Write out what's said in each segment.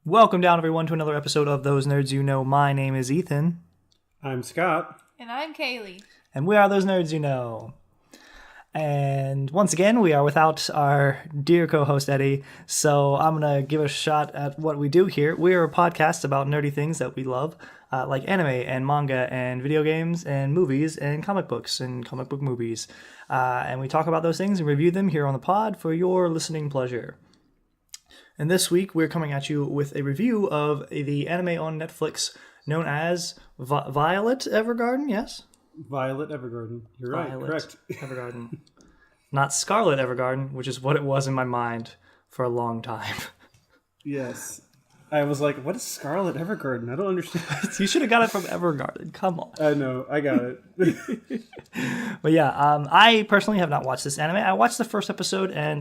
Welcome down, everyone, to another episode of Those Nerds You Know. My name is Ethan. I'm Scott. And I'm Kaleigh. And we are Those Nerds You Know. And once again, we are without our dear co-host, Eddie. So I'm going to give a shot at what we do here. We are a podcast about nerdy things that we love, like anime and manga and video games and movies and comic books and comic book movies. And we talk about those things and review them here on the pod for your listening pleasure. And this week, we're coming at you with a review of the anime on Netflix known as Violet Evergarden, yes? Violet Evergarden. You're right, correct. Evergarden. Not Scarlet Evergarden, which is what it was in my mind for a long time. Yes. I was like, what is Scarlet Evergarden? I don't understand. You should have got it from Evergarden. Come on. I know. I got it. But yeah, I personally have not watched this anime. I watched the first episode and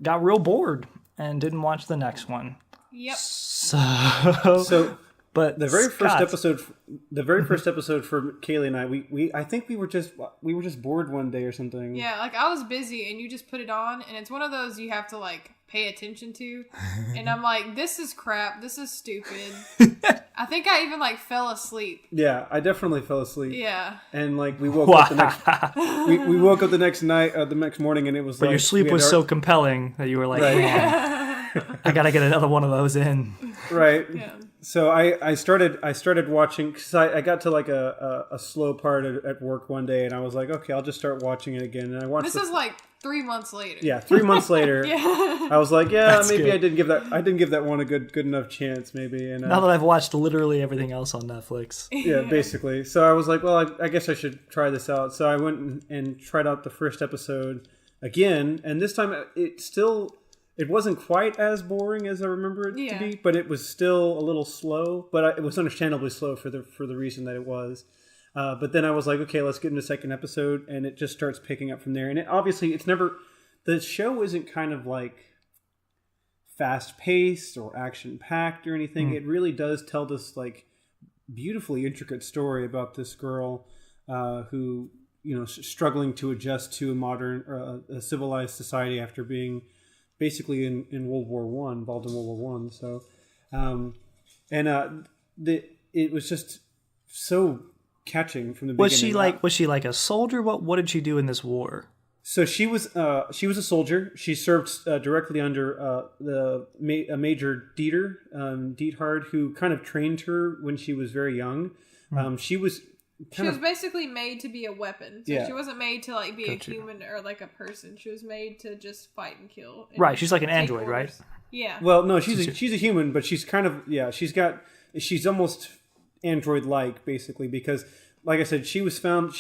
got real bored and didn't watch the next one. Yep. So but the very first episode for Kaylee and I think we were just bored one day or something. Yeah, like I was busy and you just put it on and it's one of those you have to like pay attention to. And I'm like, this is crap. This is stupid. I think I even like fell asleep. Yeah, I definitely fell asleep. Yeah. And like we woke up the next we woke up the next night the next morning and it was but like your sleep was so compelling that you were like, right. I gotta get another one of those in. Right. Yeah. So I started watching because I got to like a slow part at work one day and I was like, okay, I'll just start watching it again. And I watched. This is like 3 months later. Yeah, 3 months later. Yeah. I was like, yeah, That's maybe good. I didn't give that one a good enough chance, maybe. And Now that I've watched literally everything else on Netflix. yeah, basically. So I was like, well, I guess I should try this out. So I went and tried out the first episode again, and this time it wasn't quite as boring as I remember it to be, but it was still a little slow. But it was understandably slow for the reason that it was. But then I was like, okay, let's get into the second episode, and it just starts picking up from there. And the show isn't kind of like fast paced or action packed or anything. It really does tell this like beautifully intricate story about this girl who struggling to adjust to a modern a civilized society after being basically in World War I, involved in World War I. So, it was just so catching from the beginning. Was she like a soldier? What did she do in this war? So she was a soldier. She served directly under a Major Diethard, who kind of trained her when she was very young. She was basically made to be a weapon. So yeah. She wasn't made to like be a human or like a person. She was made to just fight and kill. And right, she's like an android, right? Yeah. Well, no, she's a human, but she's kind of she's almost android-like basically because, like I said, she was found.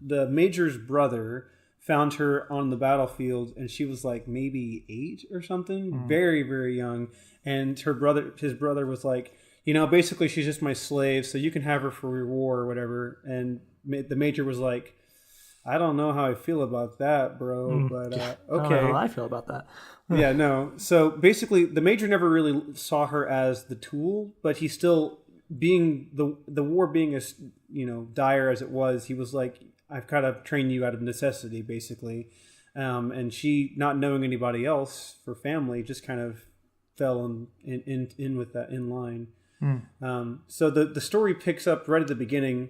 The Major's brother found her on the battlefield, and she was like maybe 8 or something, very very young. And his brother was like, basically she's just my slave, so you can have her for your war or whatever. And the Major was like, I don't know how I feel about that, bro, but okay. I don't know how I feel about that. Yeah, no. So basically, the Major never really saw her as the tool, but he still, being the war being as dire as it was, he was like, I've kind of trained you out of necessity, basically. And she, not knowing anybody else for family, just kind of fell in with that in line. So the story picks up right at the beginning,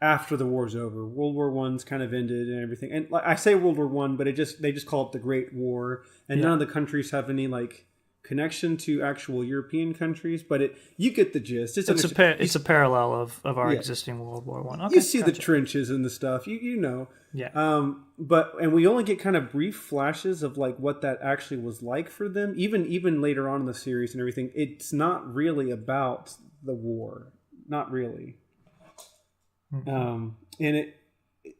after the war's over. World War I's kind of ended and everything. And like I say World War I, but they just call it the Great War. And none of the countries have any like connection to actual European countries, but you get the gist. It's a parallel of our existing World War I. Okay, you see the trenches and the stuff. You know. Yeah. And we only get kind of brief flashes of like what that actually was like for them. Even later on in the series and everything, it's not really about the war. Not really. And it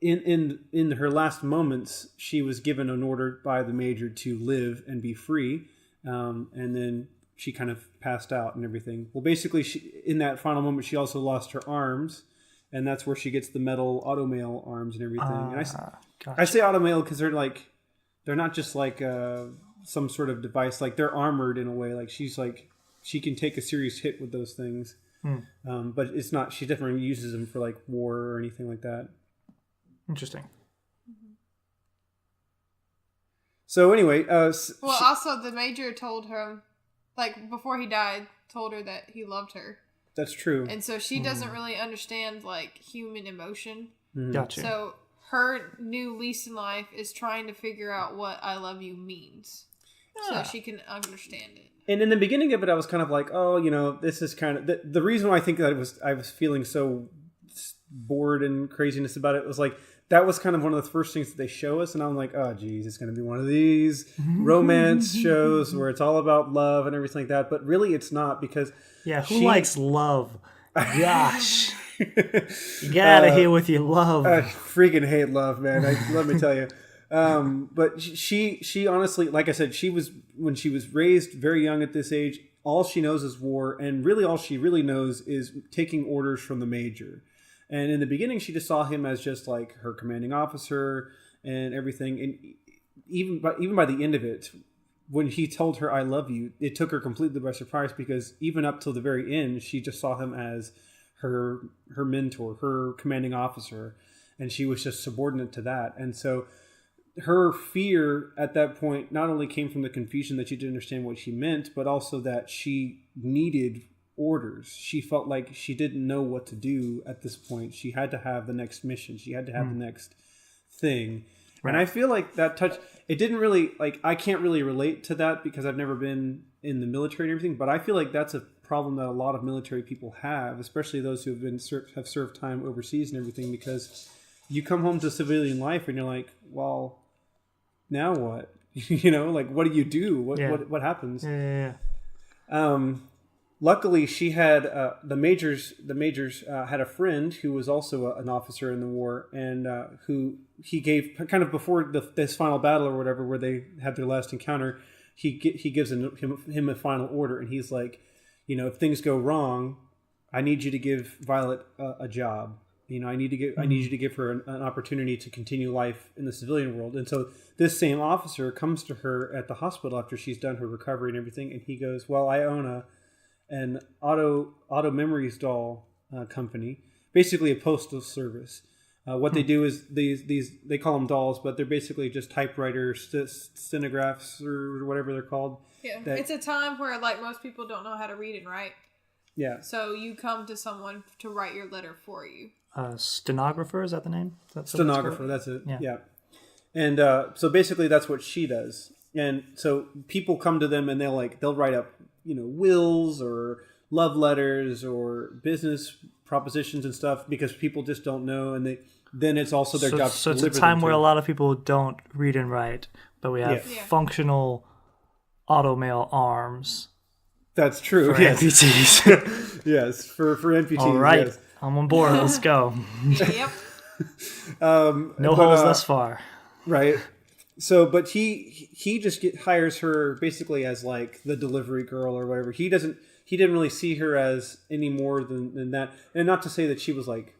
in her last moments, she was given an order by the Major to live and be free. And then she kind of passed out and everything. Well, basically, in that final moment, she also lost her arms, and that's where she gets the metal automail arms and everything. And I say automail because they're not just like some sort of device. Like they're armored in a way. Like she can take a serious hit with those things. But it's not. She definitely uses them for like war or anything like that. Interesting. So anyway, also the Major told her like before he died, told her that he loved her. That's true. And so she doesn't really understand like human emotion. Gotcha. So her new lease in life is trying to figure out what I love you means. So she can understand it. And in the beginning of it, I was kind of like, oh, this is kind of the reason why I think that I was feeling so bored and craziness about it was like that was kind of one of the first things that they show us, and I'm like, oh, geez, it's going to be one of these romance shows where it's all about love and everything like that. But really, it's not because who likes love? Gosh, you get out of here with your love. I freaking hate love, man. Let me tell you. But she honestly, like I said, when she was raised very young at this age, all she knows is war, and really all she really knows is taking orders from the major. And in the beginning, she just saw him as just like her commanding officer and everything. And even by the end of it, when he told her "I love you," it took her completely by surprise because even up till the very end, she just saw him as her mentor, her commanding officer, and she was just subordinate to that. And so her fear at that point not only came from the confusion that she didn't understand what she meant, but also that she needed orders. She felt like she didn't know what to do at this point. She had to have the next mission. She had to have the next thing. Right. And I feel like that it didn't really, like, I can't really relate to that because I've never been in the military and everything, but I feel like that's a problem that a lot of military people have, especially those who have served time overseas and everything, because you come home to civilian life and you're like, well, now what? Like, what do you do? What happens? Luckily, she had the majors had a friend who was also an officer in the war, and who he gave kind of before this final battle or whatever, where they had their last encounter. He gives him a final order, and he's like, if things go wrong, I need you to give Violet a job. I need you to give her an opportunity to continue life in the civilian world. And so this same officer comes to her at the hospital after she's done her recovery and everything, and he goes, well, I own an auto memories doll company, basically a postal service. What they do is these they call them dolls, but they're basically just typewriters, stenographs, or whatever they're called. Yeah, it's a time where like most people don't know how to read and write. Yeah. So you come to someone to write your letter for you. Stenographer, is that the name? Stenographer, that's it. Yeah. And so basically that's what she does. And so people come to them and they'll write up, wills or love letters or business propositions and stuff because people just don't know, and then it's also their job. So it's a time where a lot of people don't read and write, but we have functional automail arms. That's true. For amputees. Yes, for amputees. All right, yes. I'm on board. Let's go. Yep. No holes thus far. Right. So, but he just hires her basically as like the delivery girl or whatever. He didn't really see her as any more than that. And not to say that she was like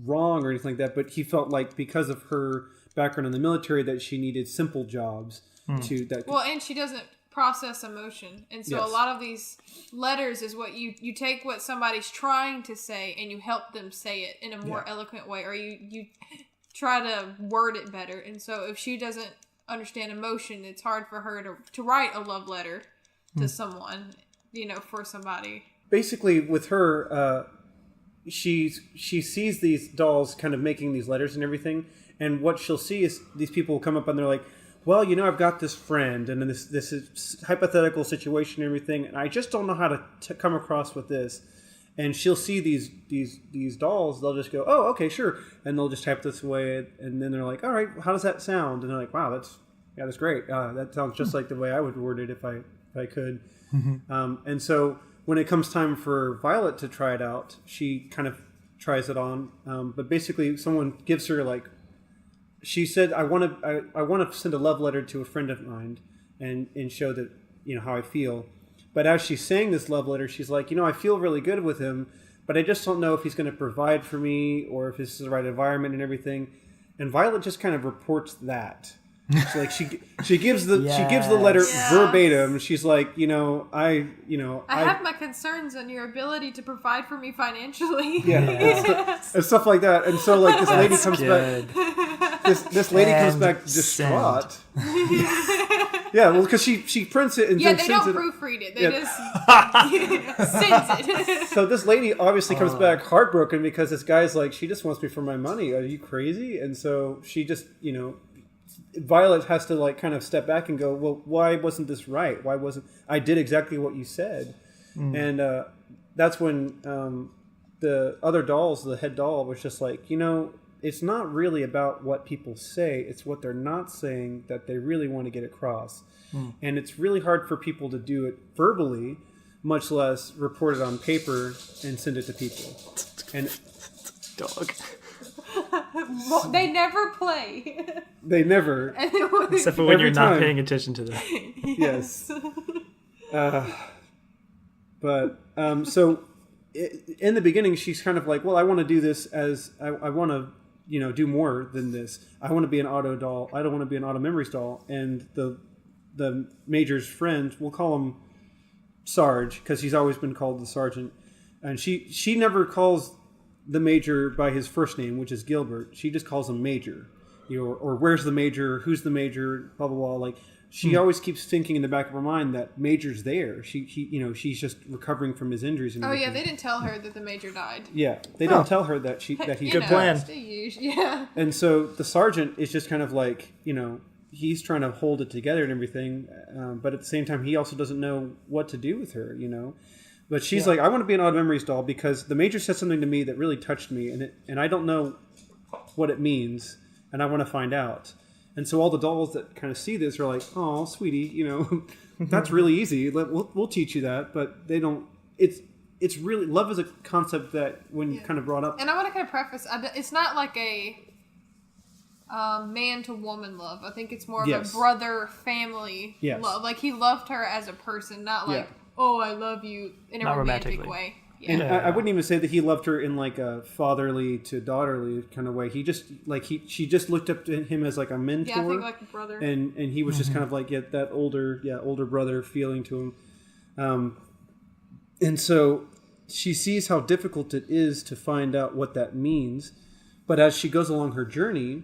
wrong or anything like that, but he felt like because of her background in the military that she needed simple jobs to that. Well, and she doesn't process emotion, and so a lot of these letters is what you take what somebody's trying to say and you help them say it in a more eloquent way, or you try to word it better. And so if she doesn't understand emotion, it's hard for her to write a love letter to someone, for somebody. Basically with her, she sees these dolls kind of making these letters and everything, and what she'll see is these people will come up and they're like, well, I've got this friend and this is hypothetical situation and everything, and I just don't know how to come across with this. And she'll see these dolls. They'll just go, oh, okay, sure, and they'll just type this away. And then they're like, all right, how does that sound? And they're like, wow, that's great. That sounds just like the way I would word it if I could. Mm-hmm. And so when it comes time for Violet to try it out, she kind of tries it on. But basically, someone gives her like, she said, I want to send a love letter to a friend of mine and show that how I feel. But as she's saying this love letter, she's like, I feel really good with him, but I just don't know if he's going to provide for me or if this is the right environment and everything. And Violet just kind of reports that. So like she gives the letter verbatim. She's like, I have my concerns on your ability to provide for me financially. Yeah, and stuff like that. And so like this lady comes back. This lady comes back distraught. Yeah, well, because she prints it and Yeah, then they sends don't it. proofread it. They just sends it. So this lady obviously comes back heartbroken because this guy's like, she just wants me for my money. Are you crazy? And so she just, Violet has to like kind of step back and go, well, why wasn't this right? Why wasn't I did exactly what you said? And that's when the other dolls, the head doll, was just like, it's not really about what people say. It's what they're not saying that they really want to get across. And it's really hard for people to do it verbally, much less report it on paper and send it to people. And Dog. They never play. They never. Except for when Every you're not time. paying attention to them. Yes. So in the beginning, she's kind of like, well, I want to do this as I want to, do more than this. I want to be an auto doll. I don't want to be an auto memories doll. And the Major's friend, we'll call him Sarge, because he's always been called the Sergeant. And she never calls the Major by his first name, which is Gilbert. She just calls him Major. Or where's the Major? Who's the Major? Blah, blah, blah. Like, she always keeps thinking in the back of her mind that Major's there. She's just recovering from his injuries. And everything. Yeah, they didn't tell her that the Major died. Yeah, they don't tell her that he's Good plan. Yeah. And so the Sergeant is just kind of like, he's trying to hold it together and everything, but at the same time, he also doesn't know what to do with her, But she's like, I want to be an Auto Memories doll because the Major said something to me that really touched me, and I don't know what it means, and I want to find out. And so all the dolls that kind of see this are like, oh, sweetie, that's really easy. We'll teach you that, but they don't. It's really, love is a concept that when kind of brought up. And I want to kind of preface, it's not like a man to woman love. I think it's more of a brother family love. Like he loved her as a person, not like, oh, I love you in a romantic way. Yeah. And I wouldn't even say that he loved her in like a fatherly to daughterly kind of way. He just she just looked up to him as like a mentor. Yeah, I think like a brother. And he was just kind of like that older brother feeling to him. And so she sees how difficult it is to find out what that means. But as she goes along her journey,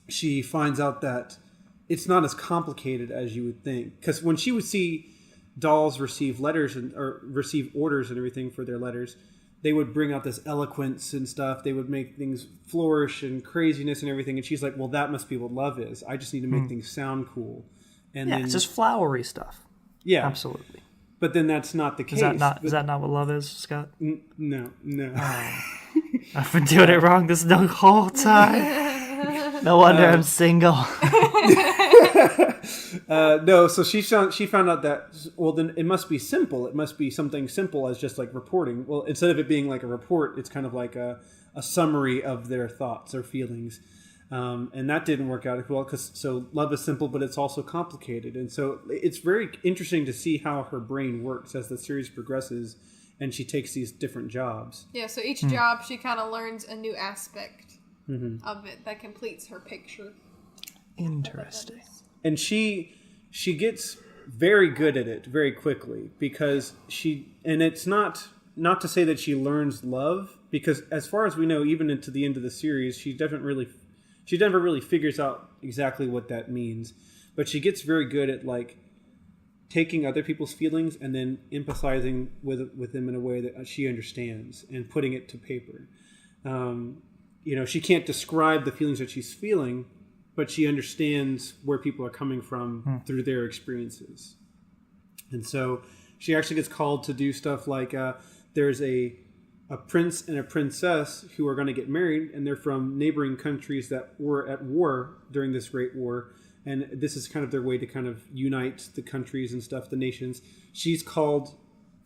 she finds out that it's not as complicated as you would think. Because when she would see dolls receive letters or receive orders and everything for their letters, they would bring out this eloquence and stuff. They would make things flourish and craziness and everything. And she's like, well, that must be what love is. I just need to make things sound cool. And then, it's just flowery stuff. Yeah. Absolutely. But then that's not the case. Is that not what love is, Scott? No. I've been doing it wrong this whole time. No wonder I'm single. No, so she found out that, well, then it must be simple. It must be something simple as just like reporting. Well, instead of it being like a report, it's kind of like a summary of their thoughts or feelings. And that didn't work out as well so love is simple, but it's also complicated. And so it's very interesting to see how her brain works as the series progresses and she takes these different jobs. Yeah, so each job she kind of learns a new aspect of it that completes her picture. Interesting. And she gets very good at it very quickly because and it's not to say that she learns love, because as far as we know, even into the end of the series, she never really figures out exactly what that means. But she gets very good at like taking other people's feelings and then empathizing with them in a way that she understands and putting it to paper. She can't describe the feelings that she's feeling, but she understands where people are coming from through their experiences. And so she actually gets called to do stuff like there's a prince and a princess who are going to get married, and they're from neighboring countries that were at war during this Great War. And this is kind of their way to kind of unite the countries and stuff, the nations. She's called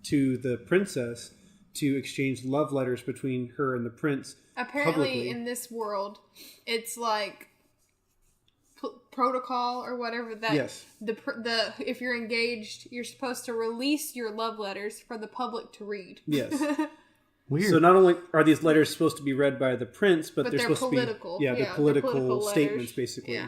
to the princess to exchange love letters between her and the prince. Apparently, publicly. In this world, it's like protocol or whatever that the if you're engaged, you're supposed to release your love letters for the public to read. Yes. Weird. So not only are these letters supposed to be read by the prince, but they're supposed political. to be they're political statements, basically. Yeah.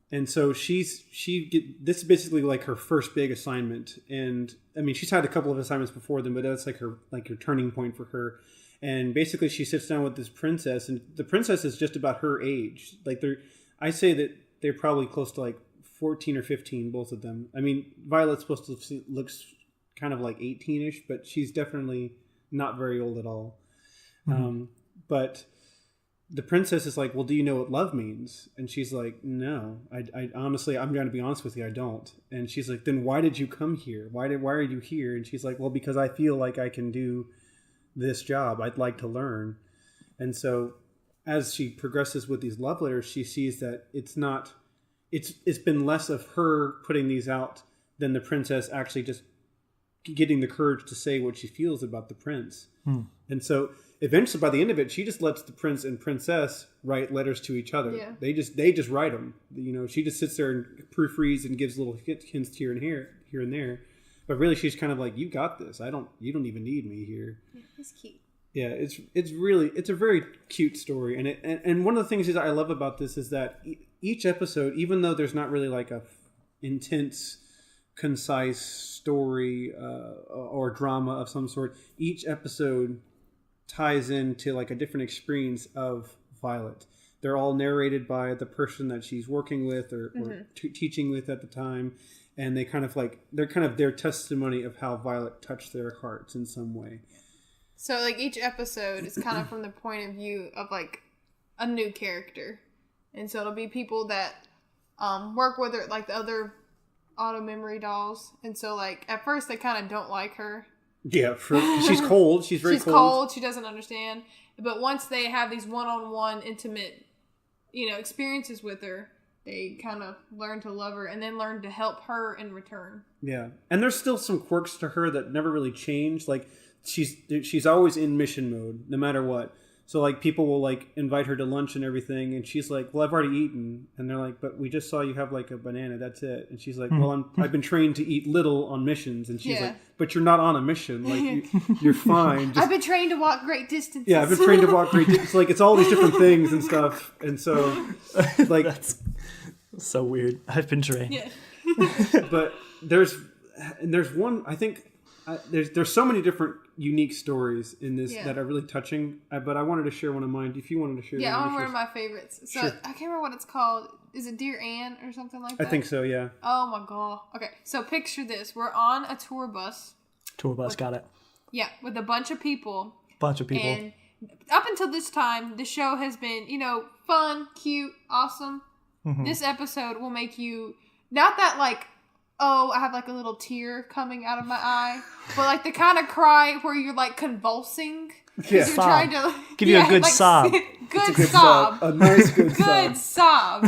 And so this is basically like her first big assignment. And I mean, she's had a couple of assignments before them, but that's like her turning point for her. And basically she sits down with this princess, and the princess is just about her age. Like I say that they're probably close to like 14 or 15, both of them. I mean, Violet's supposed to looks kind of like 18-ish, but she's definitely not very old at all. But the princess is like, well, do you know what love means? And she's like, no, I honestly, I'm going to be honest with you, I don't. And she's like, then why did you come here? Why are you here? And she's like, well, because I feel like I can do this job. I'd like to learn. And so as she progresses with these love letters, she sees that it's been less of her putting these out than the princess actually just getting the courage to say what she feels about the prince. And so eventually, by the end of it, she just lets the prince and princess write letters to each other. Yeah. They just write them. You know, she just sits there and proofreads and gives little hints here and there. But really, she's kind of like, "You got this. You don't even need me here." Yeah, it's cute. Yeah, it's a very cute story, and one of the things that I love about this is that each episode, even though there's not really like a intense, concise story or drama of some sort, each episode ties into like a different experience of Violet. They're all narrated by the person that she's working with or teaching with at the time, and they're kind of their testimony of how Violet touched their hearts in some way. So like each episode is kind of from the point of view of like a new character, and so it'll be people that work with her, like the other auto memory dolls, and so like at first they kind of don't like her. Yeah, she's cold. She's very cold. She doesn't understand. But once they have these one-on-one intimate, experiences with her, they kind of learn to love her and then learn to help her in return. Yeah. And there's still some quirks to her that never really change. Like she's always in mission mode, no matter what. So like people will like invite her to lunch and everything, and she's like, "Well, I've already eaten," and they're like, "But we just saw you have like a banana. That's it." And she's like, "Well, I've been trained to eat little on missions," and she's like, "But you're not on a mission. Like you're fine." I've been trained to walk great distances. Yeah, I've been trained to walk great distances. Like it's all these different things and stuff, and so like that's so weird. I've been trained. Yeah. But there's one, I think. There's so many different unique stories in this that are really touching. But I wanted to share one of mine. If you wanted to share, one of my favorites. So sure. I can't remember what it's called. Is it Dear Anne or something like that? I think so. Yeah. Oh my god. Okay, so picture this: we're on a tour bus. Got it. Yeah, with a bunch of people. And up until this time, the show has been, fun, cute, awesome. Mm-hmm. This episode will make you not that like. Oh, I have like a little tear coming out of my eye. But like the kind of cry where you're like convulsing. Yeah. You're trying to give you a good sob. Good sob. A nice good sob. Good sob.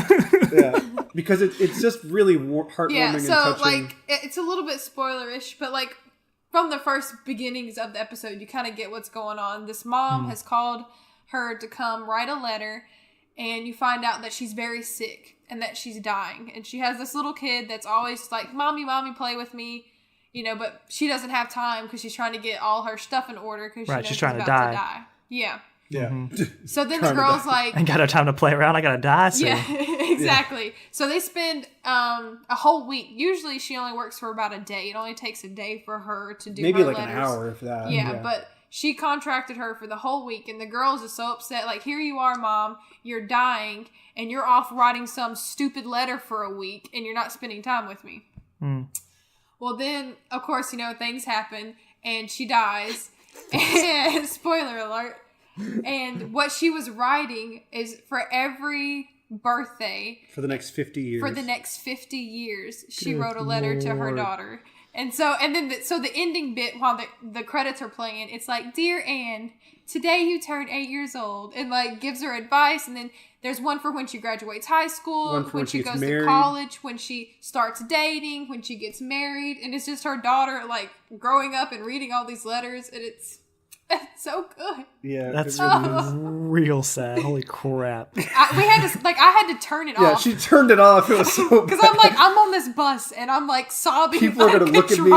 Yeah. Because it's just really heartwarming and touching. Yeah, so like it's a little bit spoilerish, but like from the first beginnings of the episode, you kind of get what's going on. This mom has called her to come write a letter, and you find out that she's very sick. And that she's dying. And she has this little kid that's always like, Mommy, play with me. But she doesn't have time because she's trying to get all her stuff in order because she's trying to die. Yeah. Yeah. Mm-hmm. So then the girl's like... I ain't got no time to play around. I got to die soon. Yeah, exactly. Yeah. So they spend a whole week. Usually she only works for about a day. It only takes a day for her to do maybe her like letters. An hour if that. Yeah, but... She contracted her for the whole week, and the girls are so upset. Like, here you are, Mom. You're dying, and you're off writing some stupid letter for a week, and you're not spending time with me. Well, then, of course, things happen, and she dies. And spoiler alert. And what she was writing is for every birthday. For the next 50 years. For the next 50 years, she wrote a letter to her daughter. And so, the ending bit while the credits are playing, it's like, Dear Anne, today you turned 8 years old, and like gives her advice. And then there's one for when she graduates high school, when she goes to college, when she starts dating, when she gets married, and it's just her daughter like growing up and reading all these letters, and it's so good. Yeah, that's real sad. Holy crap! I had to turn it off. Yeah, she turned it off. It was so because I'm like, I'm on this bus and I'm like sobbing. People are gonna look at me.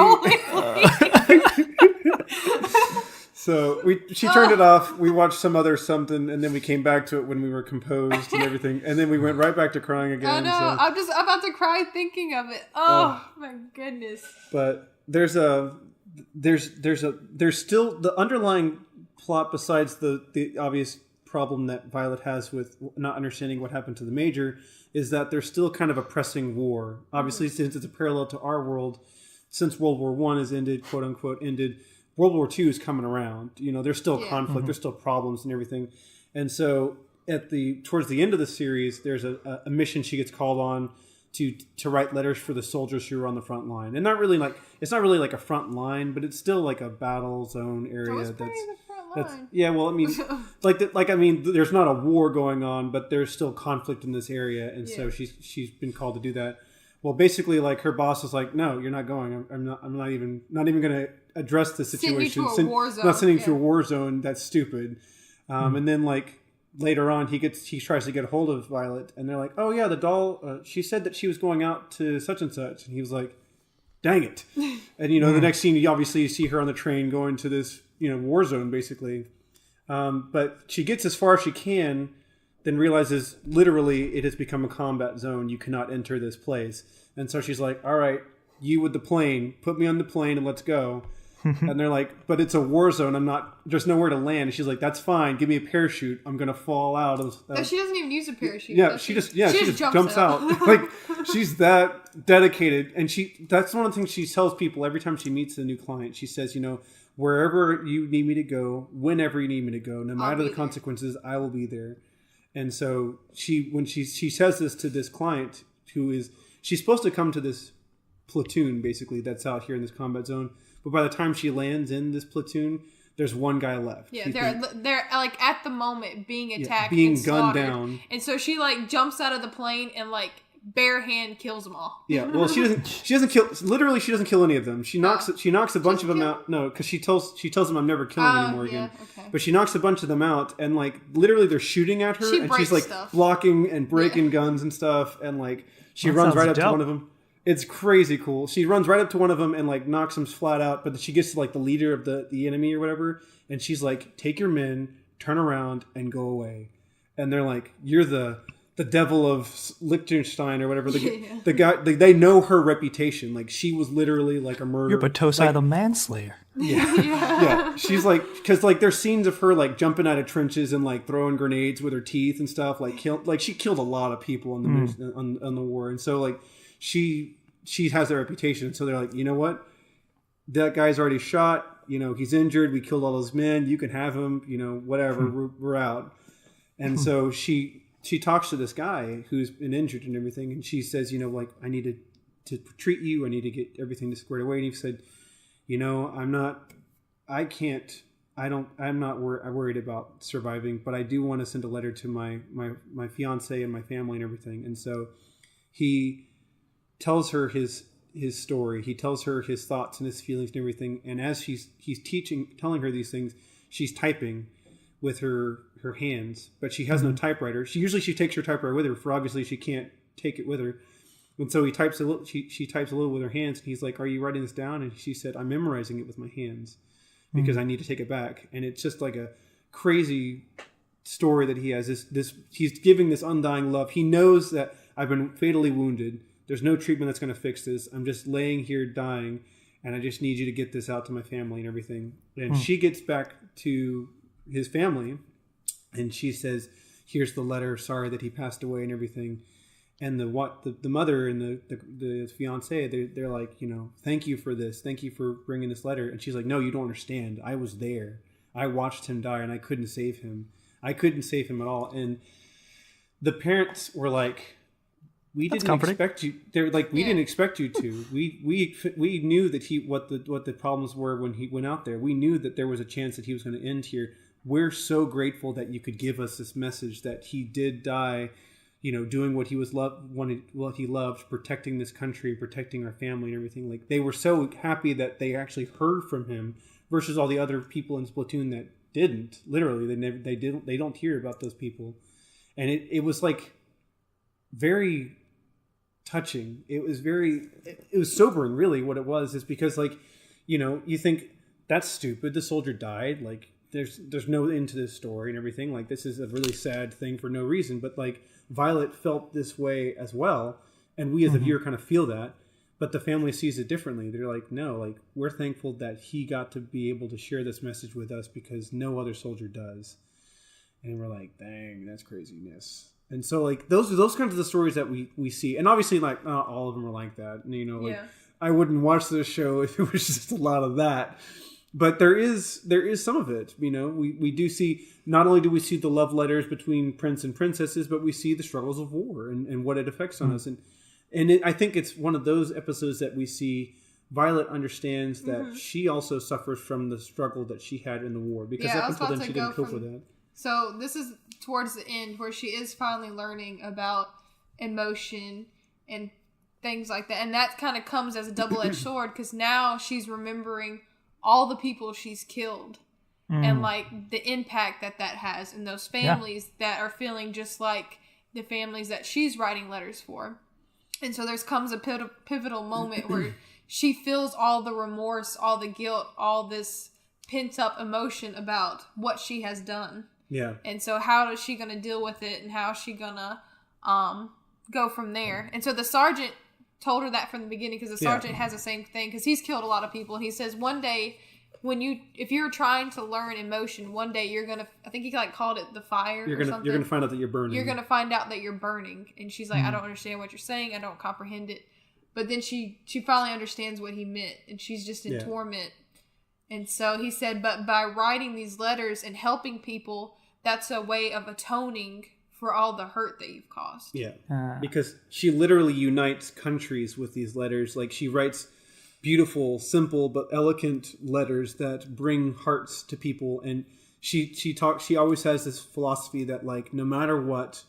So she turned it off. We watched something, and then we came back to it when we were composed and everything, and then we went right back to crying again. I know. So. I'm just about to cry thinking of it. Oh my goodness! But there's still the underlying plot besides the obvious problem that Violet has with not understanding what happened to the Major is that there's still kind of a pressing war. Obviously, since it's a parallel to our world, since World War I has ended, quote unquote, ended, World War II is coming around. There's still conflict, there's still problems and everything. And so towards the end of the series, there's a mission she gets called on to write letters for the soldiers who are on the front line. And it's not really like a front line, but it's still like a battle zone area. There's not a war going on, but there's still conflict in this area. And so she's been called to do that. Well, basically, like, her boss is like, no, you're not going. I'm not even going to address the situation. Not sending you to a war zone. That's stupid. And then, like, later on, he tries to get a hold of Violet, and they're like, oh yeah, the doll. She said that she was going out to such and such, and he was like, dang it. And the next scene, you see her on the train going to this war zone, basically. But she gets as far as she can. Then realizes literally it has become a combat zone. You cannot enter this place. And so she's like, all right, you with the plane, put me on the plane and let's go. And they're like, but it's a war zone. There's nowhere to land. And she's like, that's fine. Give me a parachute. I'm going to fall out of. She doesn't even use a parachute. Yeah, she just jumps out. Like, she's that dedicated. And that's one of the things she tells people every time she meets a new client. She says, wherever you need me to go, whenever you need me to go, no matter the consequences, I will be there. And so when she says this to this client she's supposed to come to this platoon basically that's out here in this combat zone, but by the time she lands in this platoon, there's one guy left. Yeah, they're like at the moment being attacked, being and gunned down, and so she like jumps out of the plane and like bare hand kills them all. Yeah, well, she doesn't kill. Literally, she doesn't kill any of them. She knocks a bunch of them out. No, because she tells them I'm never killing anymore again. Okay. But she knocks a bunch of them out, and like literally they're shooting at her, and she's like blocking and breaking guns and stuff, and like she runs right up to one of them. It's crazy cool. She runs right up to one of them and like knocks him flat out. But she gets to like the leader of the enemy or whatever, and she's like, "Take your men, turn around, and go away." And they're like, "You're the devil of Liechtenstein or whatever." The guy, they know her reputation. Like, she was literally like a murderer. You're Batosai the manslayer. Yeah. She's like, because like there's scenes of her like jumping out of trenches and like throwing grenades with her teeth and stuff. Like she killed a lot of people on the war, and so like she has that reputation. So they're like, you know what, that guy's already shot. He's injured. We killed all those men. You can have him. Whatever. We're out. And so she talks to this guy who's been injured and everything, and she says, like, I need to treat you. I need to get everything squared away. And he said, I'm not worried about surviving, but I do want to send a letter to my fiance and my family and everything. And so he tells her his story. He tells her his thoughts and his feelings and everything. And as he's telling her these things, she's typing with her hands, but she has no typewriter. She takes her typewriter with her, for obviously she can't take it with her. And so he types a little. She types a little with her hands, and he's like, "Are you writing this down?" And she said, "I'm memorizing it with my hands because I need to take it back." And it's just like a crazy story that he has. He's giving this undying love. He knows that I've been fatally wounded. There's no treatment that's going to fix this. I'm just laying here dying, and I just need you to get this out to my family and everything. And she gets back to his family, and she says, "Here's the letter. Sorry that he passed away and everything." And the mother and the fiance, they're like, thank you for this. Thank you for bringing this letter. And she's like, no, you don't understand. I was there. I watched him die, and I couldn't save him. I couldn't save him at all. And the parents were like, we didn't expect you. They're like, we didn't expect you to. We knew that what the problems were when he went out there. We knew that there was a chance that he was going to end here. We're so grateful that you could give us this message that he did die, doing what he what he loved, protecting this country, protecting our family and everything. Like, they were so happy that they actually heard from him versus all the other people in Splatoon that didn't. Literally, they don't hear about those people. And it was like very touching. It was sobering, really. What it was is because, like, you think that's stupid. The soldier died. Like, there's no end to this story and everything. Like, this is a really sad thing for no reason. But like, Violet felt this way as well, and we as a viewer kind of feel that, but the family sees it differently. They're like, no, like, we're thankful that he got to be able to share this message with us because no other soldier does. and we're like, dang, that's craziness. And so like those kinds of the stories that we see, and obviously like not all of them are like that. And, like I wouldn't watch this show if it was just a lot of that. But there is some of it. We do see, not only do we see the love letters between prince and princesses, but we see the struggles of war and what it affects on us. And I think it's one of those episodes that we see Violet understands that she also suffers from the struggle that she had in the war, because up until then she didn't cope with that. So this is towards the end where she is finally learning about emotion and things like that. And that kind of comes as a double-edged sword, because now she's remembering all the people she's killed and like the impact that has in those families that are feeling just like the families that she's writing letters for. And so comes a pivotal moment where she feels all the remorse, all the guilt, all this pent-up emotion about what she has done. Yeah. And so how is she going to deal with it, and how is she going to go from there? And so the sergeant told her that from the beginning, because the sergeant has the same thing, because he's killed a lot of people. And he says one day, if you're trying to learn emotion, one day you're going to, I think he like called it the fire or something. You're going to find out that you're burning. You're going to find out that you're burning. And she's like, I don't understand what you're saying. I don't comprehend it. But then she finally understands what he meant, and she's just in torment. And so he said, but by writing these letters and helping people, that's a way of atoning for all the hurt that you've caused. Yeah. Because she literally unites countries with these letters. Like, she writes beautiful, simple, but eloquent letters that bring hearts to people. And she always has this philosophy that, like, no matter what,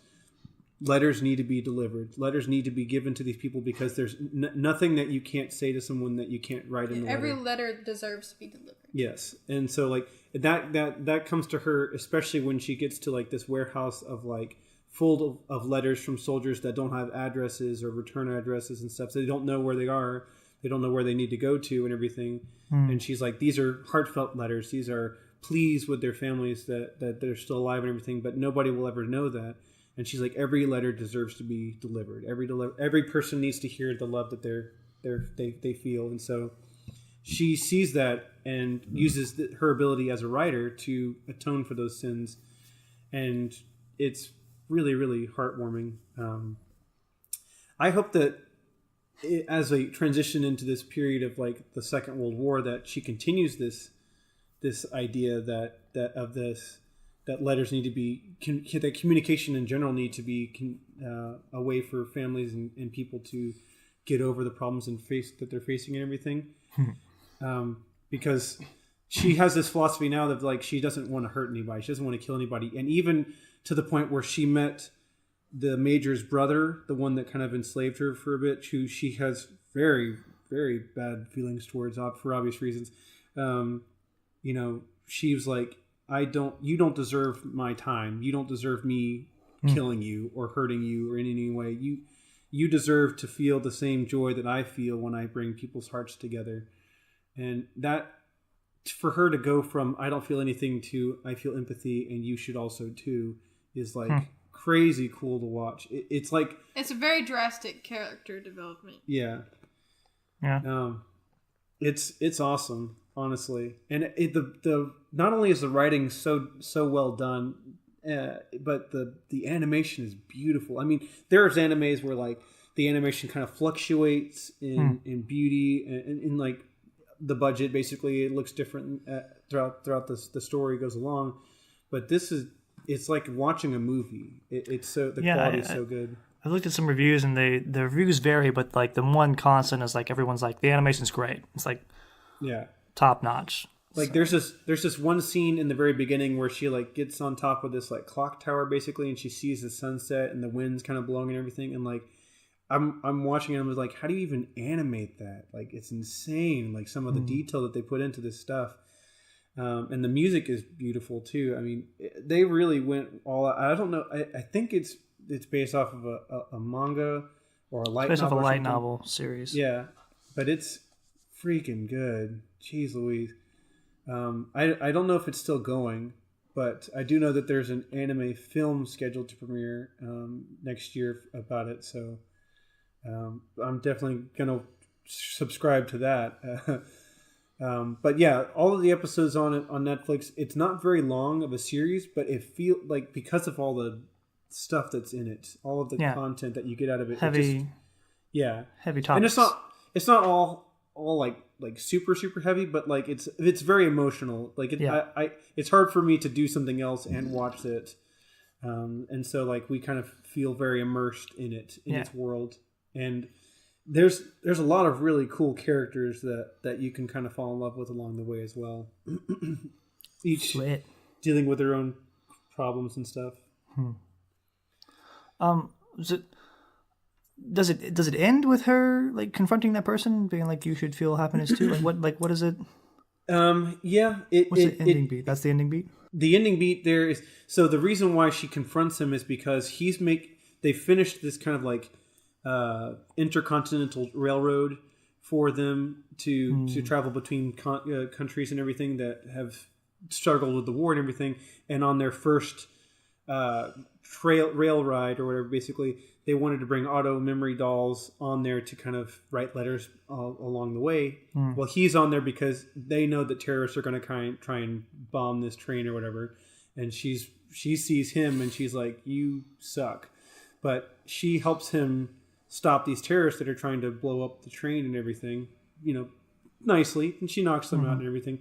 letters need to be delivered. Letters need to be given to these people, because there's nothing that you can't say to someone that you can't write in the letter. Every letter deserves to be delivered. Yes. And so like that comes to her, especially when she gets to like this warehouse of like full of letters from soldiers that don't have addresses or return addresses and stuff. So they don't know where they are. They don't know where they need to go to and everything. And she's like, these are heartfelt letters. These are pleas with their families that they're still alive and everything, but nobody will ever know that. And she's like, every letter deserves to be delivered. Every person needs to hear the love that they feel. And so she sees that and uses her ability as a writer to atone for those sins. And it's really, really heartwarming. I hope that as a transition into this period of like the Second World War, that she continues this idea that letters need to be, that communication in general need to be a way for families and people to get over the problems that they're facing and everything. Because she has this philosophy now that like she doesn't want to hurt anybody, she doesn't want to kill anybody, and even to the point where she met the major's brother, the one that kind of enslaved her for a bit, who she has very, very bad feelings towards for obvious reasons. She was like, you don't deserve my time. You don't deserve me killing you or hurting you or in any way. You deserve to feel the same joy that I feel when I bring people's hearts together. And that, for her to go from I don't feel anything to I feel empathy and you should also too, is like crazy cool to watch. It's like, it's a very drastic character development. Yeah. It's awesome, honestly. And the not only is the writing so well done, but the animation is beautiful. I mean, there's animes where like the animation kind of fluctuates in beauty and in like the budget. Basically, it looks different throughout the story goes along. But it's like watching a movie. It's so the quality is so good. I looked at some reviews and the reviews vary, but like the one constant is like everyone's like the animation's great. It's like top notch. Like there's this one scene in the very beginning where she like gets on top of this like clock tower basically, and she sees the sunset and the wind's kind of blowing and everything, and like I'm watching it and I was like, how do you even animate that? Like it's insane, like some of the detail that they put into this stuff. And the music is beautiful too. I mean, they really went all out. I don't know. I think it's based off of a manga or a light novel. Based off a light novel series. Yeah, but it's freaking good. Jeez Louise. I don't know if it's still going, but I do know that there's an anime film scheduled to premiere next year about it. So I'm definitely gonna subscribe to that. But yeah, all of the episodes on Netflix, it's not very long of a series, but it feels like, because of all the stuff that's in it, all of the content that you get out of it, heavy topics. And it's not all like super heavy, but like it's very emotional. Like it's hard for me to do something else and watch it, and so like we kind of feel very immersed in it, in its world. And there's a lot of really cool characters that you can kind of fall in love with along the way as well. Each dealing with their own problems and stuff. Does it end with her like confronting that person, being like, you should feel happiness too? What is it? What's the ending beat? That's the ending beat. The ending beat there is, so the reason why she confronts him is because they finished this kind of like intercontinental railroad for them to travel between countries and everything that have struggled with the war and everything. And on their first rail ride or whatever, basically they wanted to bring auto memory dolls on there to kind of write letters along the way. Well, he's on there because they know that terrorists are going to try and bomb this train or whatever. And she sees him and she's like, you suck. But she helps him stop these terrorists that are trying to blow up the train and everything, nicely. And she knocks them out and everything.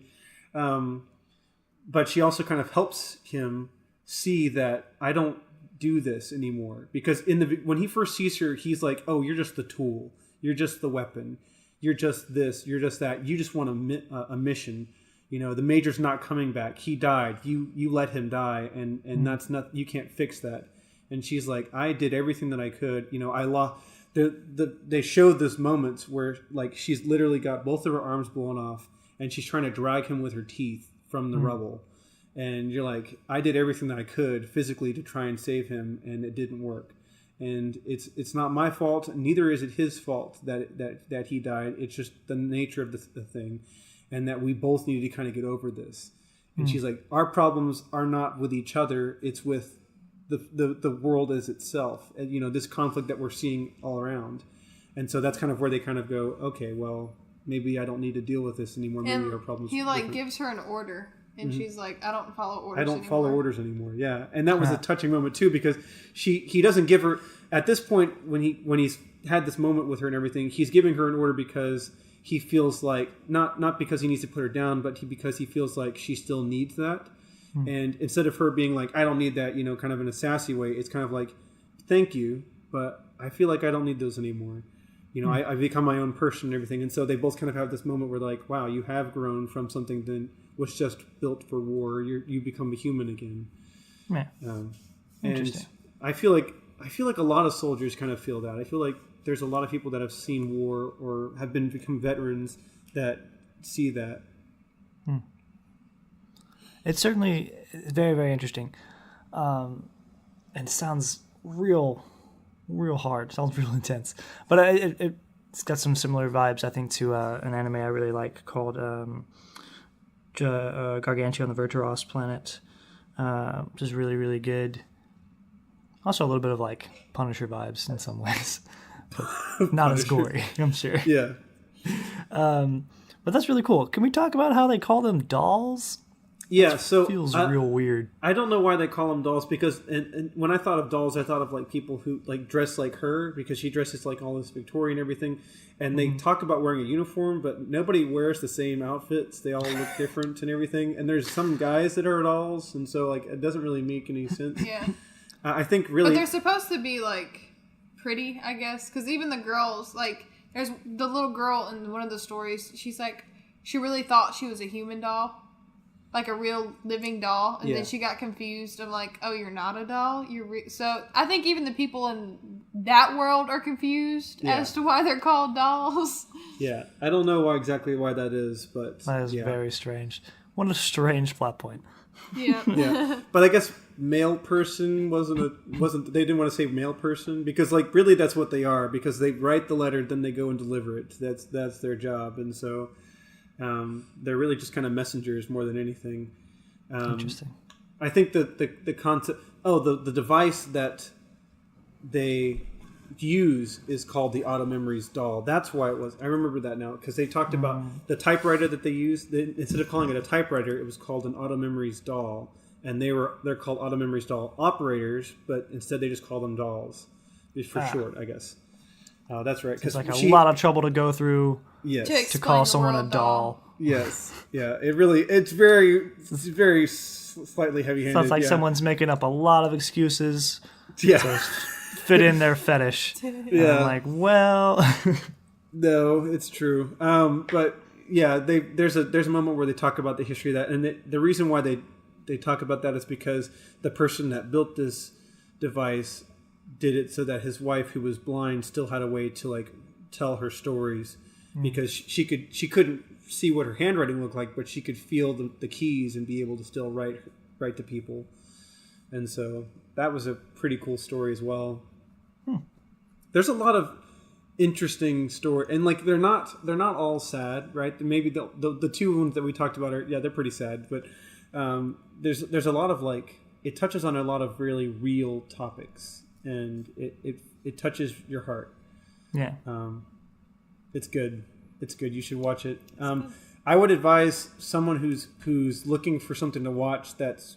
But she also kind of helps him see that I don't do this anymore, because when he first sees her, he's like, oh, you're just the tool, you're just the weapon, you're just this, you're just that, you just want a mission, the major's not coming back, he died, you let him die, and that's not, you can't fix that. And she's like, I did everything that I could, I lost. They showed this moments where like she's literally got both of her arms blown off and she's trying to drag him with her teeth from the rubble. And you're like, I did everything that I could physically to try and save him, and it didn't work. And it's not my fault. Neither is it his fault that he died. It's just the nature of the thing, and that we both need to kind of get over this. And she's like, our problems are not with each other. It's with the world as itself. And, this conflict that we're seeing all around. And so that's kind of where they kind of go, okay, well, maybe I don't need to deal with this anymore. Maybe our problems. He gives her an order. And she's like, I don't follow orders anymore. Follow orders anymore. Yeah. And that was a touching moment too, because he doesn't give her, at this point when he's had this moment with her and everything, he's giving her an order because he feels like, not because he needs to put her down, but because he feels like she still needs that. And instead of her being like, I don't need that, kind of in a sassy way, it's kind of like, thank you, but I feel like I don't need those anymore. I've become my own person and everything. And so they both kind of have this moment where like, wow, you have grown from something that was just built for war. You become a human again. Yeah. And I feel like a lot of soldiers kind of feel that. I feel like there's a lot of people that have seen war or have become veterans that see that. It's certainly very, very interesting. And it sounds real hard. Sounds real intense. But it's got some similar vibes, I think, to an anime I really like called Gargantua on the Virtuos planet, which is really, really good. Also a little bit of like Punisher vibes in some ways, but not as gory, I'm sure. Yeah. But that's really cool. Can we talk about how they call them dolls? Yeah, so feels real weird. I don't know why they call them dolls, because and when I thought of dolls, I thought of like people who like dress like her, because she dresses like all this Victorian and everything. And they talk about wearing a uniform, but nobody wears the same outfits. They all look different and everything. And there's some guys that are dolls, and so like it doesn't really make any sense. Yeah, I think really, but they're supposed to be like pretty, I guess, because even the girls, like there's the little girl in one of the stories. She's like, she really thought she was a human doll. Like a real living doll, and then she got confused. I'm like, oh, you're not a doll. So I think even the people in that world are confused as to why they're called dolls. Yeah, I don't know exactly why that is, but that is very strange. What a strange plot point. Yeah, yeah. But I guess male person wasn't. They didn't want to say male person because like really that's what they are, because they write the letter, then they go and deliver it. That's their job, and so. They're really just kind of messengers more than anything. Interesting. I think that the concept, the device that they use is called the Auto Memories doll. That's why it was. I remember that now because they talked about the typewriter that they used. Instead of calling it a typewriter, it was called an Auto Memories doll, and they're called Auto Memories doll operators, but instead they just call them dolls, just for short, I guess. That's right. It's like a lot of trouble to go through. Yes. To call someone a doll. Yes. Yeah. It's very slightly heavy-handed. Sounds like someone's making up a lot of excuses. Yeah. To fit in their fetish. Yeah. I'm like, well. No, it's true. But yeah, there's a moment where they talk about the history of that, and the reason why they talk about that is because the person that built this device did it so that his wife, who was blind, still had a way to like tell her stories, because she couldn't see what her handwriting looked like, but she could feel the keys and be able to still write to people. And so that was a pretty cool story as well. There's a lot of interesting story, and like they're not all sad, right? Maybe the two ones that we talked about they're pretty sad, but there's a lot of like, it touches on a lot of really real topics, and it touches your heart. Yeah. It's good. It's good. You should watch it. I would advise someone who's looking for something to watch that's,